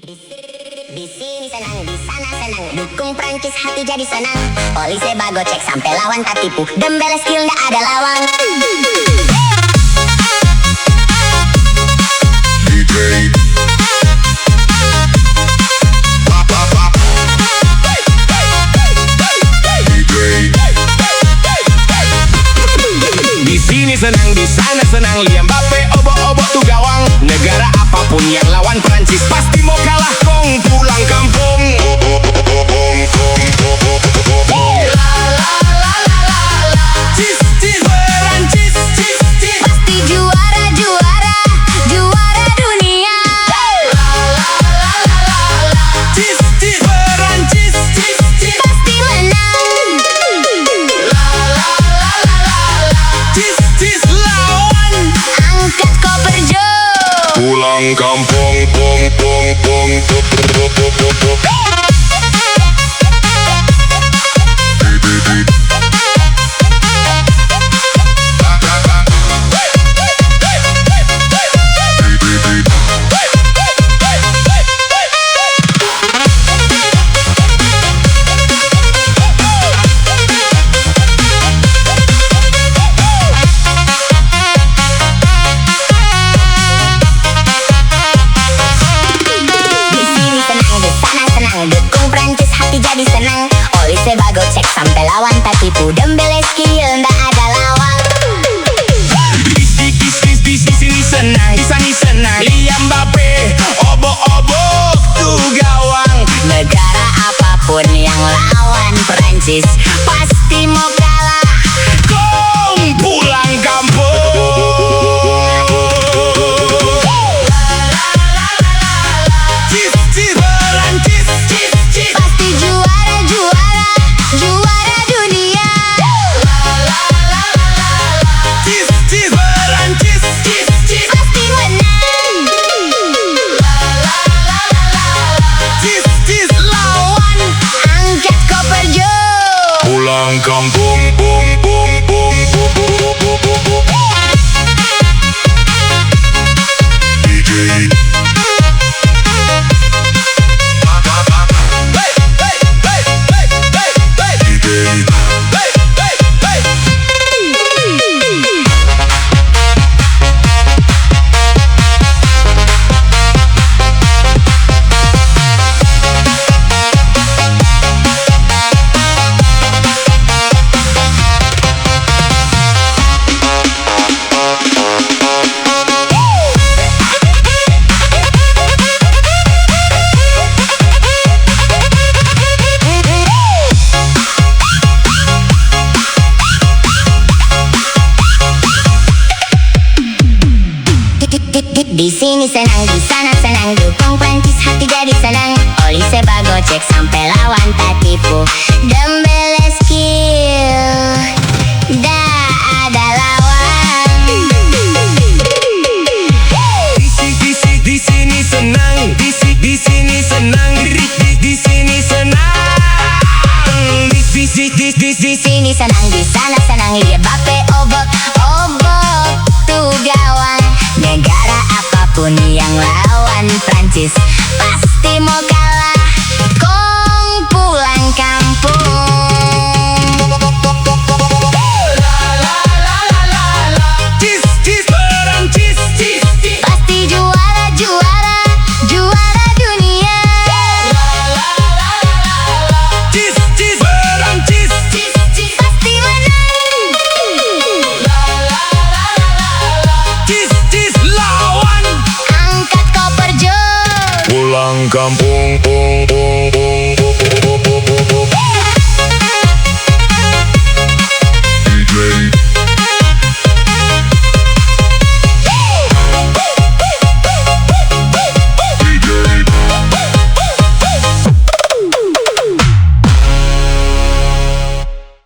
Di sini senang, di sana senang, dukung Prancis hati jadi senang. Olise bagocek sampai lawan tak tipu, Dembele skill nggak ada lawan. Di sini senang, di sana senang, lihat Mbappe obok-obok tuh gawang. Negara apapun yang lawan Prancis pasti mau kalah, kong pulang kampung. Cis, cis, Prancis, cis, cis. Pasti juara, juara, juara dunia. Cis, cis, Prancis, cis, cis. Pasti menang. Cis, cis, lawan. Angkat koper Jo. Pulang kampung, pong, pong, pong, pong, pong, pong, pong, pong. Dukung Prancis hati jadi senang. Olise bagocek sampai lawan tak tipu, Dembele skill nggak ada lawan. Di sini senang, di sana senang, lihat Mbappe obok-obok tuh gawang. Negara apapun yang lawan Prancis pasti mau kalah, Kong pulang kampung. Cis, cis, Prancis, cis, cis. pasti juara, juara, juara dunia. Cis, cis, Prancis, cis, cis. Pasti menang. Cis, cis, lawan. Angkat koper Jo. Pulang kampung, bung, bung, bung, bung, bung, bung, bung, bung. DJ. Hey, hey, hey, hey, hey, hey. DJ. Hey, hey, hey. Di sini senang, di sana senang, dukung Prancis hati jadi senang. Olise bagocek sampai lawan tak tipu, Dembele skill nggak ada lawan. Di sini senang, di sini senang, di sini senang. Di sini senang, di sana senang, lihat Mbappe obok-obok tuh gawang. Negara apapun yang lawan Prancis pasti mau kalah, kong pulang kampung. Cis, cis, Prancis, cis, cis. Pasti juara, juara, juara dunia. Cis, cis, Prancis, cis, cis. Pasti menang. Cis, cis, lawan. Angkat koper Jo. Pulang kampung.